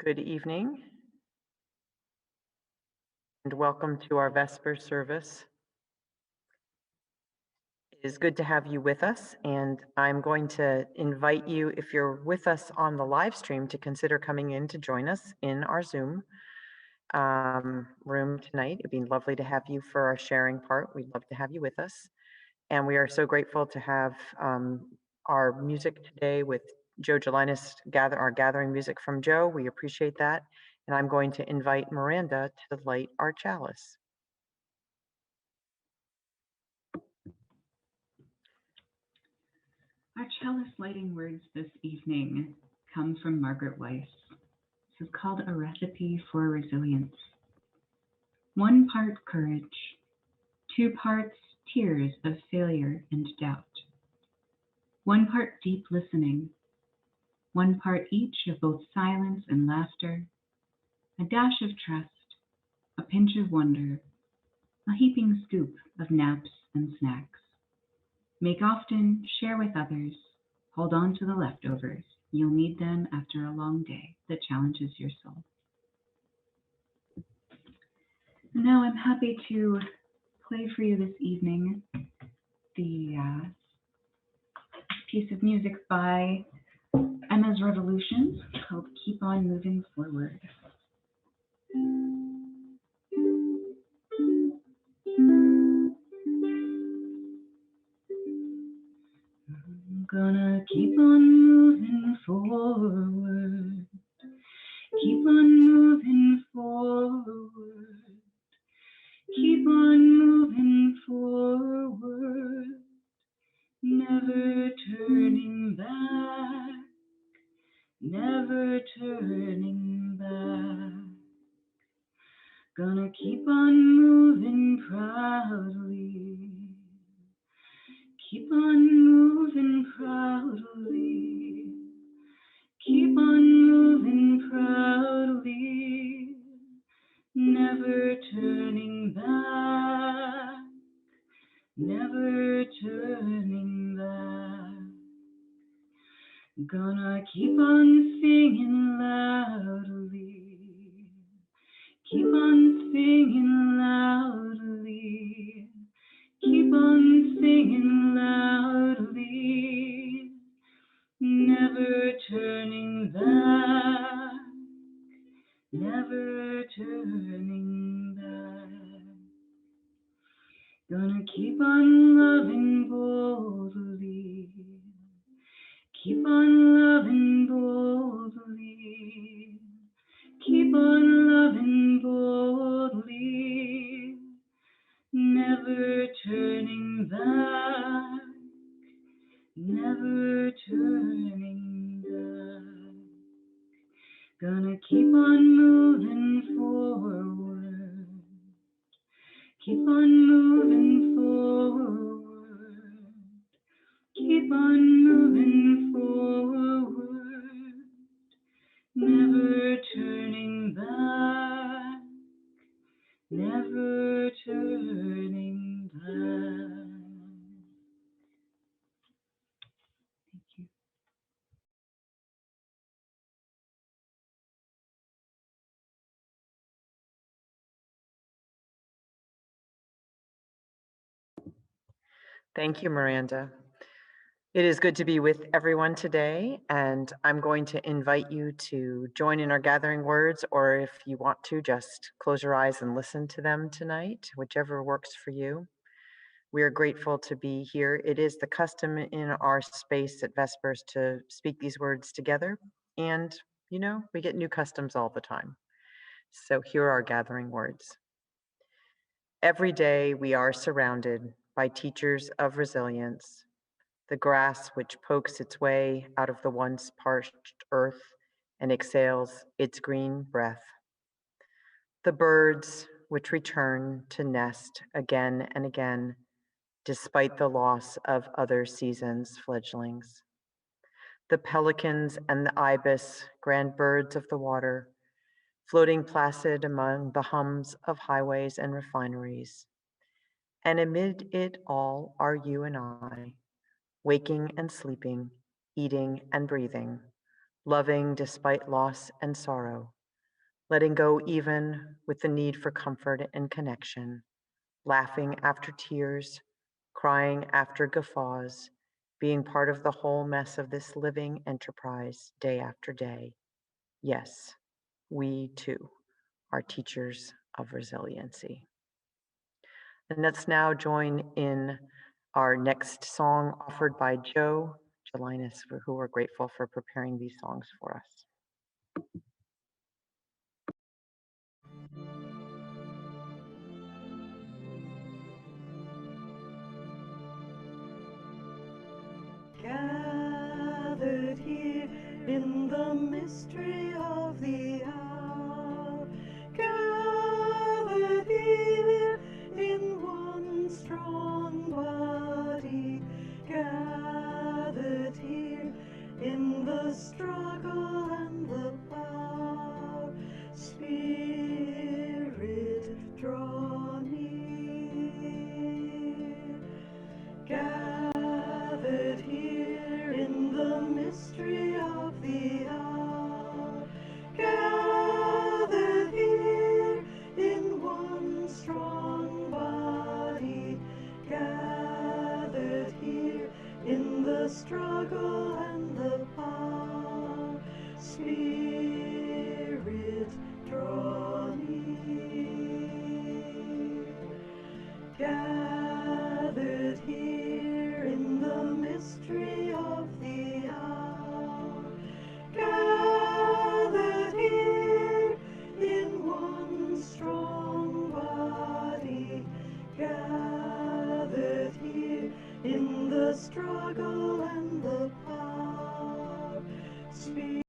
Good evening and welcome to our Vesper service. It is good to have you with us, and I'm going to invite you, if you're with us on the live stream, to consider coming in to join us in our Zoom room tonight. It'd be lovely to have you for our sharing part. We'd love to have you with us. And we are so grateful to have our music today with Joe Gelinas, our gathering music from Joe. We appreciate that. And I'm going to invite Miranda to light our chalice. Our chalice lighting words this evening come from Margaret Weiss. This is called A Recipe for Resilience. 1 part courage, 2 parts tears of failure and doubt. 1 part deep listening, 1 part each of both silence and laughter, a dash of trust, a pinch of wonder, a heaping scoop of naps and snacks. Make often, share with others, hold on to the leftovers. You'll need them after a long day that challenges your soul. And now I'm happy to play for you this evening the piece of music by Emma's Revolution called Keep On Moving Forward. I'm gonna keep on moving forward. Keep on moving forward. Keep on moving forward. Never turning back. Never turning back. Gonna keep on moving proudly. Keep on moving proudly. Keep on moving proudly. Never turning back. Never turning back. Gonna keep on singing loudly. Keep on singing loudly. Keep on singing loudly. Never turning back. Never turning back. Gonna keep on loving boldly. Keep on loving boldly. Keep on loving boldly. Never turning back. Never turning back. Gonna keep on moving forward. Keep on moving forward. Keep on moving forward. Never turning back. Never turning back. Thank you. Thank you, Miranda. It is good to be with everyone today, and I'm going to invite you to join in our gathering words, or if you want to, just close your eyes and listen to them tonight, whichever works for you. We are grateful to be here. It is the custom in our space at Vespers to speak these words together, and you know, we get new customs all the time. So here are our gathering words. Every day we are surrounded by teachers of resilience. The grass which pokes its way out of the once parched earth and exhales its green breath. The birds which return to nest again and again, despite the loss of other seasons' fledglings. The pelicans and the ibis, grand birds of the water, floating placid among the hums of highways and refineries. And amid it all are you and I, waking and sleeping, eating and breathing, loving despite loss and sorrow, letting go even with the need for comfort and connection, laughing after tears, crying after guffaws, being part of the whole mess of this living enterprise day after day. Yes, we too are teachers of resiliency. And let's now join in our next song offered by Joe Jelinas, who we're grateful for preparing these songs for us. Gathered here in the mystery of the hour, gathered here in one strong body, gathered here in the struggle and the power. Spirit, draw near. Gathered here in the mystery of the hour, gathered here in one strong body, gathered here in the struggle and the power. Spirit, draw near. Gathered here in the mystery of the hour, gathered here in one strong body, gathered here in the struggle and the power. Spirit,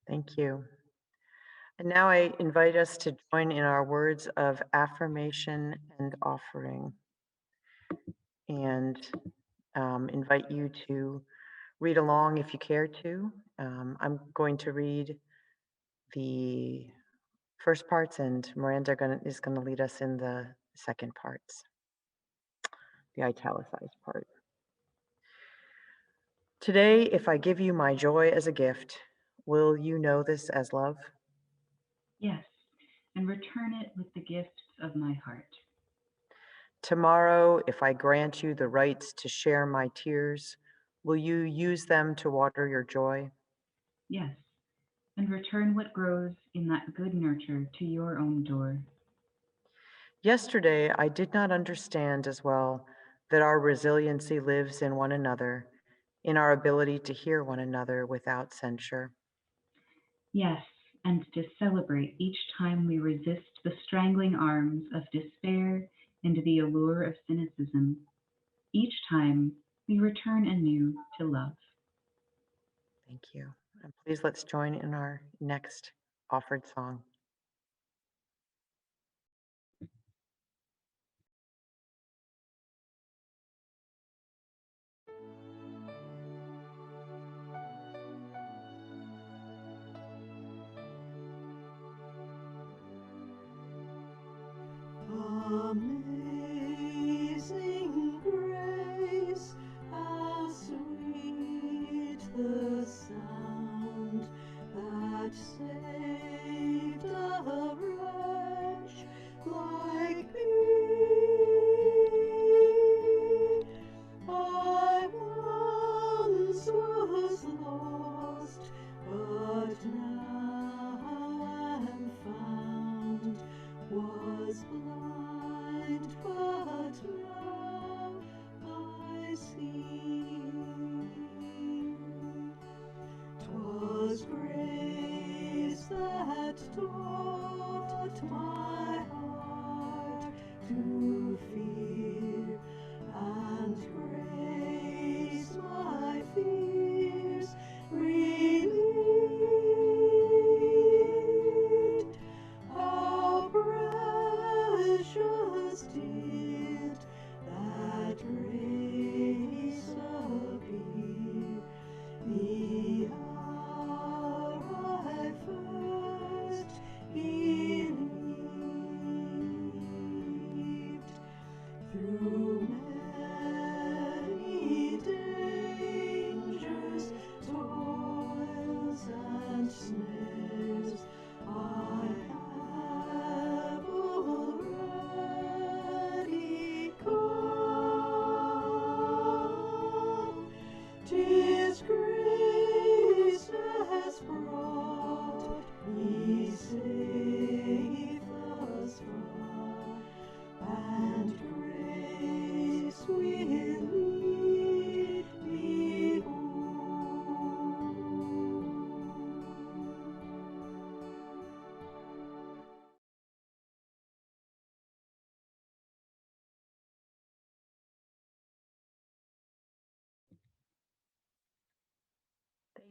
Thank you. And now I invite us to join in our words of affirmation and offering, and invite you to read along if you care to. I'm going to read the first parts, and Miranda is going to lead us in the second parts, the italicized part. Today, if I give you my joy as a gift, will you know this as love? Yes, and return it with the gifts of my heart. Tomorrow, if I grant you the rights to share my tears, will you use them to water your joy? Yes, and return what grows in that good nurture to your own door. Yesterday, I did not understand as well that our resiliency lives in one another, in our ability to hear one another without censure. Yes, and to celebrate each time we resist the strangling arms of despair and the allure of cynicism. Each time we return anew to love. Thank you. And please let's join in our next offered song. amazing grace, how sweet the sound that saved a wretch like me. I once was lost, but now am found, was blind,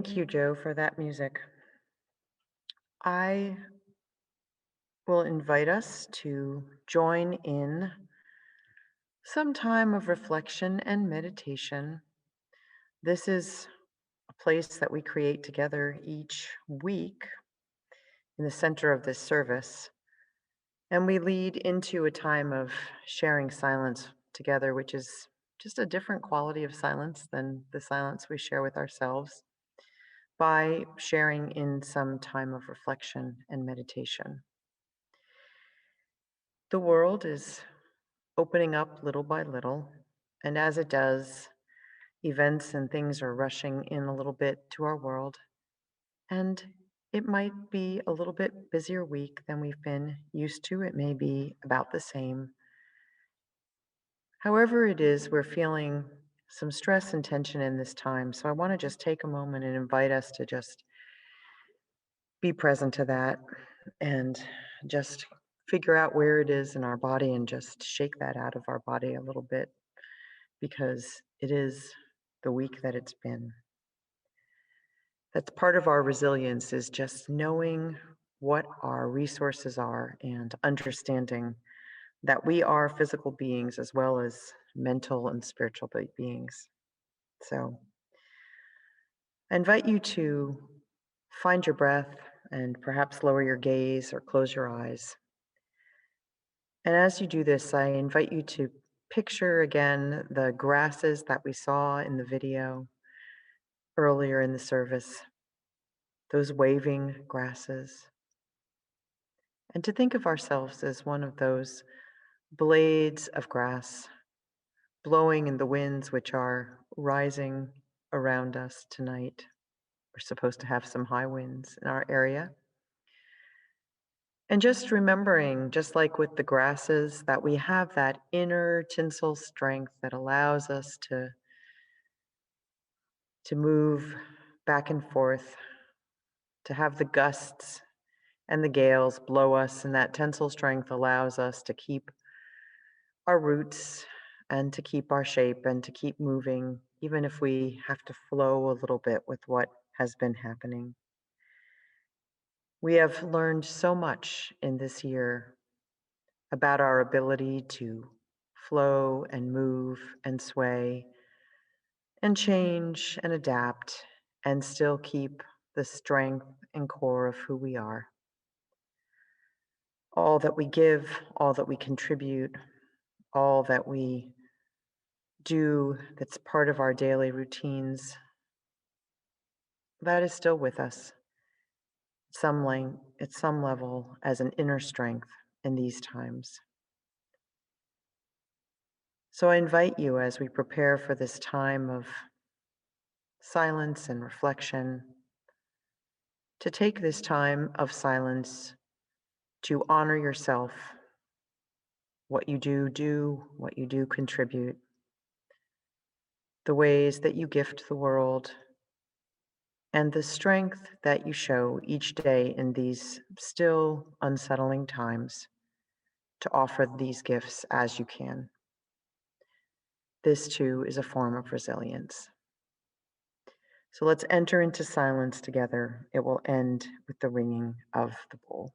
Thank you, Joe, for that music. I will invite us to join in some time of reflection and meditation. This is a place that we create together each week in the center of this service. And we lead into a time of sharing silence together, which is just a different quality of silence than the silence we share with ourselves, by sharing in some time of reflection and meditation. The world is opening up little by little, and as it does, events and things are rushing in a little bit to our world, and it might be a little bit busier week than we've been used to. It may be about the same. However it is, we're feeling some stress and tension in this time, so I want to just take a moment and invite us to just be present to that and just figure out where it is in our body and just shake that out of our body a little bit, because it is the week that it's been. That's part of our resilience, is just knowing what our resources are and understanding that we are physical beings as well as mental and spiritual beings. So I invite you to find your breath and perhaps lower your gaze or close your eyes. And as you do this, I invite you to picture again the grasses that we saw in the video earlier in the service, those waving grasses, and to think of ourselves as one of those blades of grass blowing in the winds which are rising around us tonight. We're supposed to have some high winds in our area. And just remembering, just like with the grasses, that we have that inner tinsel strength that allows us to move back and forth, to have the gusts and the gales blow us, and that tensile strength allows us to keep our roots and to keep our shape and to keep moving, even if we have to flow a little bit with what has been happening. We have learned so much in this year about our ability to flow and move and sway and change and adapt and still keep the strength and core of who we are. All that we give, all that we contribute, all that we do that's part of our daily routines, that is still with us at some level as an inner strength in these times. So I invite you, as we prepare for this time of silence and reflection, to take this time of silence to honor yourself, what you do, what you do contribute, the ways that you gift the world, and the strength that you show each day in these still unsettling times to offer these gifts as you can. This too is a form of resilience. So let's enter into silence together. It will end with the ringing of the bowl.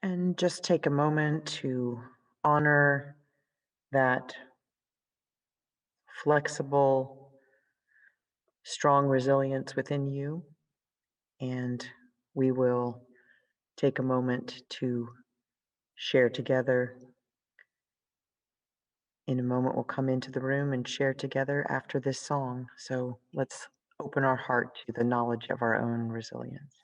And just take a moment to honor that flexible, strong resilience within you. And we will take a moment to share together. In a moment, we'll come into the room and share together after this song. So let's open our heart to the knowledge of our own resilience.